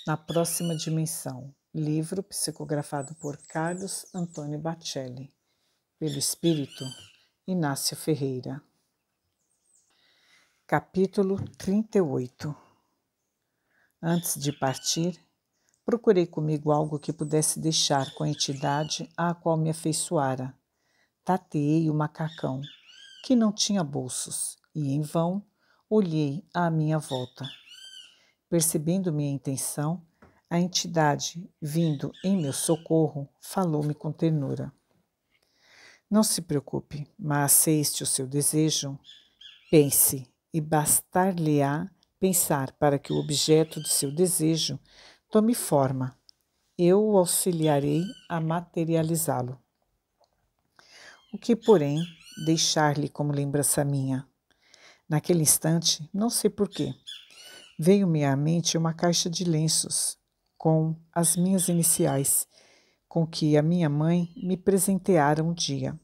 Na próxima dimensão. Livro psicografado por Carlos Antônio Bacelli. Pelo Espírito Inácio Ferreira. Capítulo 38. Antes de partir, procurei comigo algo que pudesse deixar com a entidade à qual me afeiçoara. Tateei o macacão, que não tinha bolsos, e em vão olhei à minha volta. Percebendo minha intenção, a entidade, vindo em meu socorro, falou-me com ternura. Não se preocupe, mas se este o seu desejo, pense, e bastar-lhe-á pensar para que o objeto de seu desejo tome forma. Eu o auxiliarei a materializá-lo. O que, porém, deixar-lhe como lembrança minha? Naquele instante, não sei porquê, veio-me à mente uma caixa de lenços com as minhas iniciais, com que a minha mãe me presenteara um dia.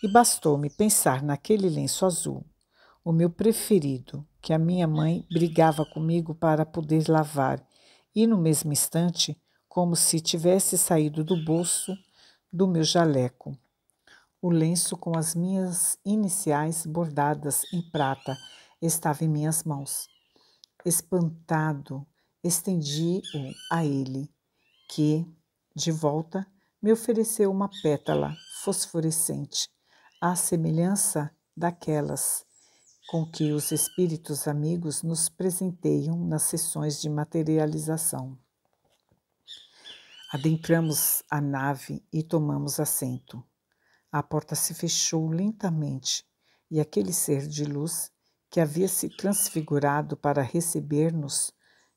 E bastou-me pensar naquele lenço azul, o meu preferido, que a minha mãe brigava comigo para poder lavar, e no mesmo instante, como se tivesse saído do bolso do meu jaleco, o lenço com as minhas iniciais bordadas em prata estava em minhas mãos. Espantado, estendi-o a ele, que, de volta, me ofereceu uma pétala fosforescente, à semelhança daquelas com que os espíritos amigos nos presenteiam nas sessões de materialização. Adentramos a nave e tomamos assento. A porta se fechou lentamente e aquele ser de luz, que havia se transfigurado para receber-nos,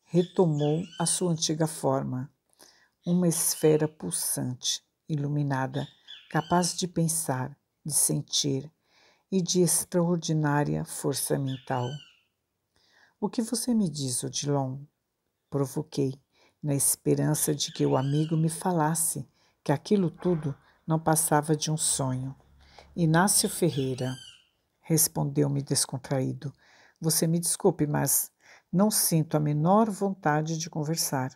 retomou a sua antiga forma, uma esfera pulsante, iluminada, capaz de pensar, de sentir e de extraordinária força mental. O que você me diz, Odilon? Provoquei, na esperança de que o amigo me falasse que aquilo tudo não passava de um sonho. Inácio Ferreira, respondeu-me descontraído. Você me desculpe, mas não sinto a menor vontade de conversar.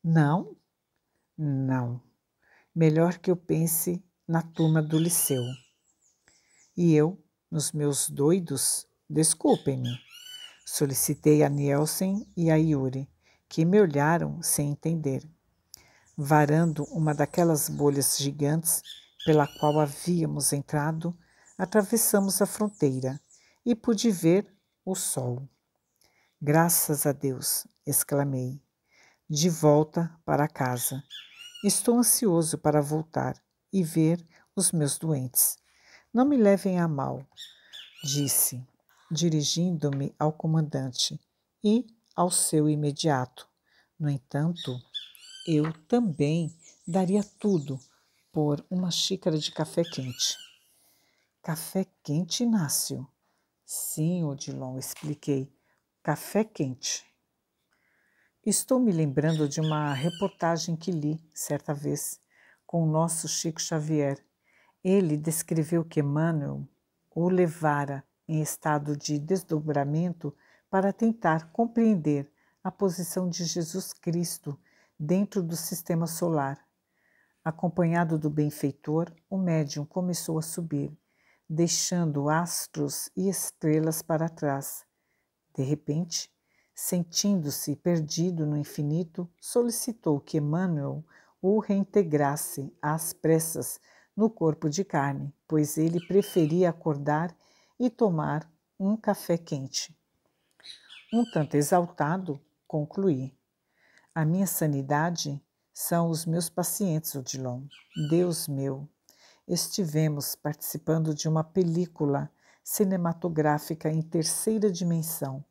Não? Não. Melhor que eu pense na turma do liceu. E eu, nos meus doidos, desculpem-me. Solicitei a Nielsen e a Yuri, que me olharam sem entender. Varando uma daquelas bolhas gigantes pela qual havíamos entrado, atravessamos a fronteira e pude ver o sol. Graças a Deus, exclamei. De volta para casa. Estou ansioso para voltar e ver os meus doentes. Não me levem a mal, disse, dirigindo-me ao comandante e ao seu imediato. No entanto, eu também daria tudo por uma xícara de café quente. Café quente, Inácio? Sim, Odilon, expliquei. Café quente. Estou me lembrando de uma reportagem que li, certa vez, com o nosso Chico Xavier. Ele descreveu que Emmanuel o levara em estado de desdobramento para tentar compreender a posição de Jesus Cristo dentro do sistema solar. Acompanhado do benfeitor, o médium começou a subir, deixando astros e estrelas para trás. De repente, sentindo-se perdido no infinito, solicitou que Emmanuel o reintegrasse às pressas no corpo de carne, pois ele preferia acordar e tomar um café quente. Um tanto exaltado, concluí. A minha sanidade são os meus pacientes, Odilon. Deus meu, estivemos participando de uma película cinematográfica em terceira dimensão.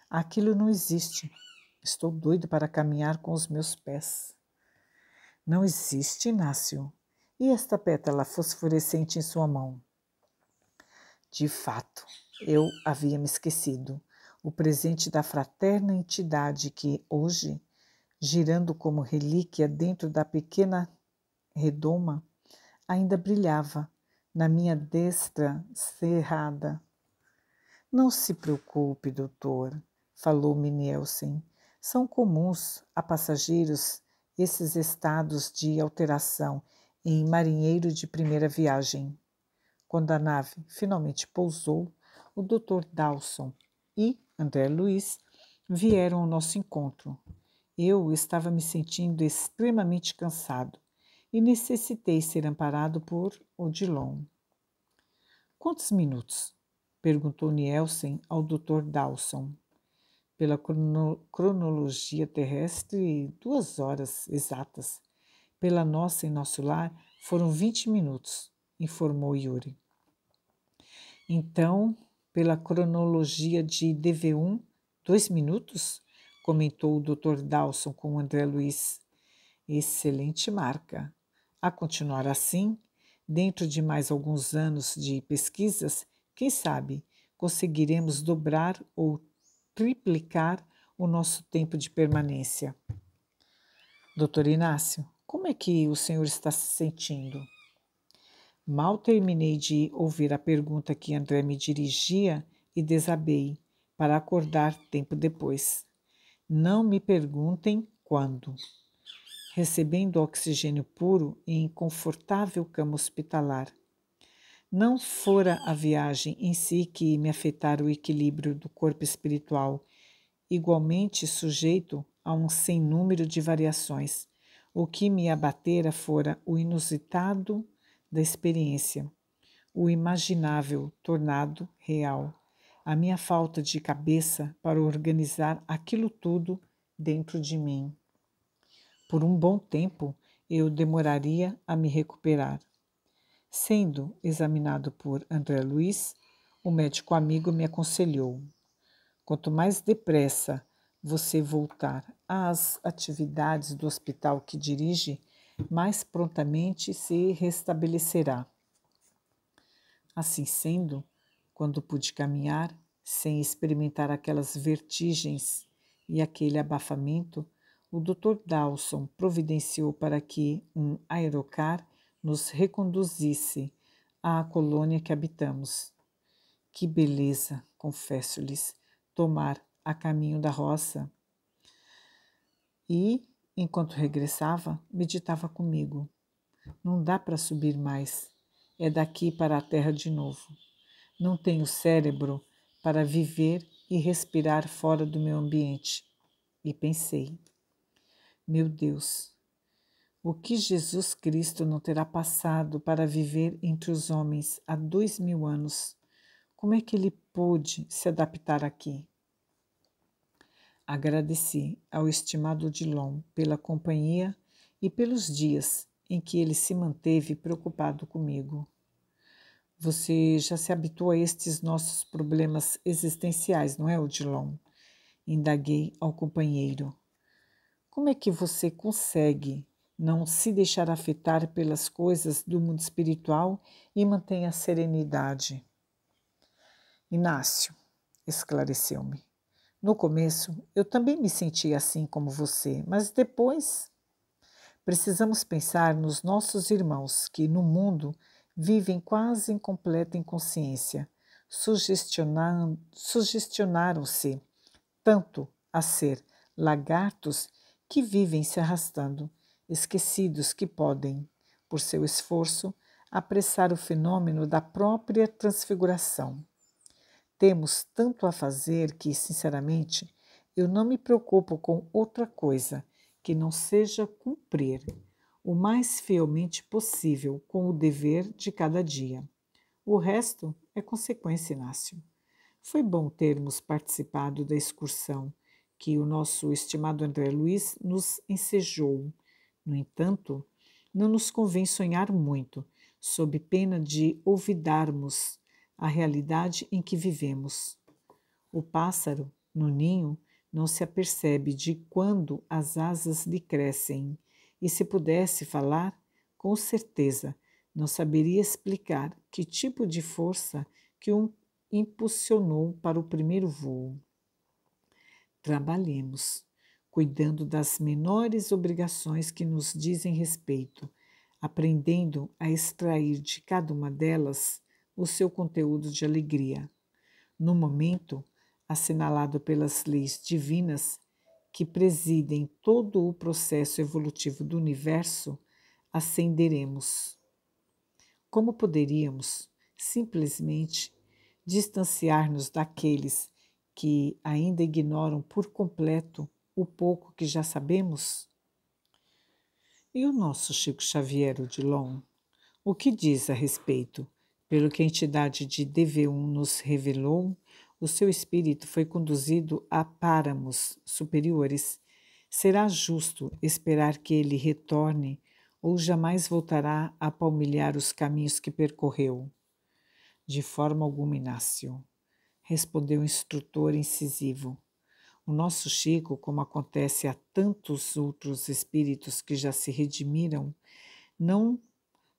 Aquilo não existe. Estou doido para caminhar com os meus pés. Não existe, Inácio. E esta pétala fosforescente em sua mão? De fato, eu havia me esquecido. O presente da fraterna entidade que hoje, girando como relíquia dentro da pequena redoma, ainda brilhava na minha destra cerrada. Não se preocupe, doutor, falou-me Nielsen. São comuns a passageiros esses estados de alteração em marinheiro de primeira viagem. Quando a nave finalmente pousou, o Dr. Dawson e André Luiz vieram ao nosso encontro. Eu estava me sentindo extremamente cansado e necessitei ser amparado por Odilon. Quantos minutos? Perguntou Nielsen ao Dr. Dawson. Pela cronologia terrestre, 2 horas exatas. Pela nossa em nosso lar, foram 20 minutos, informou Yuri. Então, pela cronologia de DV1, 2 minutos? Comentou o Dr. Dawson com André Luiz. Excelente marca. A continuar assim, dentro de mais alguns anos de pesquisas, quem sabe conseguiremos dobrar ou triplicar o nosso tempo de permanência. Doutor Inácio, como é que o senhor está se sentindo? Mal terminei de ouvir a pergunta que André me dirigia e desabei, para acordar tempo depois. Não me perguntem quando. Recebendo oxigênio puro em confortável cama hospitalar. Não fora a viagem em si que me afetara o equilíbrio do corpo espiritual, igualmente sujeito a um sem número de variações. O que me abatera fora o inusitado da experiência, o imaginável tornado real, a minha falta de cabeça para organizar aquilo tudo dentro de mim. Por um bom tempo eu demoraria a me recuperar. Sendo examinado por André Luiz, o médico amigo me aconselhou: quanto mais depressa você voltar às atividades do hospital que dirige, mais prontamente se restabelecerá. Assim sendo, quando pude caminhar, sem experimentar aquelas vertigens e aquele abafamento, o Dr. Dawson providenciou para que um aerocar nos reconduzisse à colônia que habitamos. Que beleza, confesso-lhes, tomar a caminho da roça. E, enquanto regressava, meditava comigo. Não dá para subir mais. É daqui para a terra de novo. Não tenho cérebro para viver e respirar fora do meu ambiente. E pensei, meu Deus, o que Jesus Cristo não terá passado para viver entre os homens há 2000 anos? Como é que ele pôde se adaptar aqui? Agradeci ao estimado Odilon pela companhia e pelos dias em que ele se manteve preocupado comigo. Você já se habituou a estes nossos problemas existenciais, não é, Odilon? Indaguei ao companheiro. Como é que você consegue não se deixar afetar pelas coisas do mundo espiritual e mantém a serenidade? Inácio, esclareceu-me. No começo, eu também me sentia assim como você, mas depois precisamos pensar nos nossos irmãos que, no mundo, vivem quase em completa inconsciência, sugestionaram-se tanto a ser lagartos que vivem se arrastando, esquecidos que podem, por seu esforço, apressar o fenômeno da própria transfiguração. Temos tanto a fazer que, sinceramente, eu não me preocupo com outra coisa que não seja cumprir o mais fielmente possível com o dever de cada dia. O resto é consequência, Inácio. Foi bom termos participado da excursão que o nosso estimado André Luiz nos ensejou. No entanto, não nos convém sonhar muito, sob pena de olvidarmos a realidade em que vivemos. O pássaro, no ninho, não se apercebe de quando as asas lhe crescem, e se pudesse falar, com certeza não saberia explicar que tipo de força que o impulsionou para o primeiro voo. Trabalhemos, cuidando das menores obrigações que nos dizem respeito, aprendendo a extrair de cada uma delas o seu conteúdo de alegria. No momento, assinalado pelas leis divinas, que presidem todo o processo evolutivo do universo, ascenderemos. Como poderíamos simplesmente distanciar-nos daqueles que ainda ignoram por completo o pouco que já sabemos? E o nosso Chico Xavier Odilon? O que diz a respeito? Pelo que a entidade de DV1 nos revelou, o seu espírito foi conduzido a páramos superiores. Será justo esperar que ele retorne ou jamais voltará a palmilhar os caminhos que percorreu? De forma alguma, Inácio, respondeu o instrutor incisivo. O nosso Chico, como acontece a tantos outros espíritos que já se redimiram, não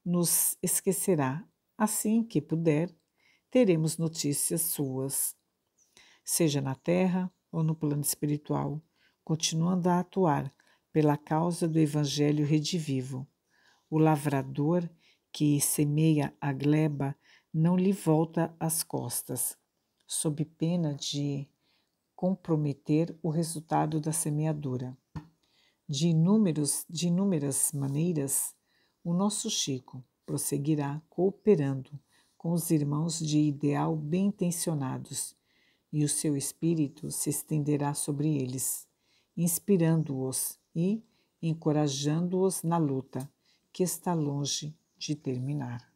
nos esquecerá. Assim que puder, teremos notícias suas, seja na terra ou no plano espiritual, continuando a atuar pela causa do Evangelho redivivo. O lavrador que semeia a gleba não lhe volta as costas, sob pena de comprometer o resultado da semeadura. De inúmeras maneiras, o nosso Chico prosseguirá cooperando com os irmãos de ideal bem intencionados, e o seu espírito se estenderá sobre eles, inspirando-os e encorajando-os na luta, que está longe de terminar.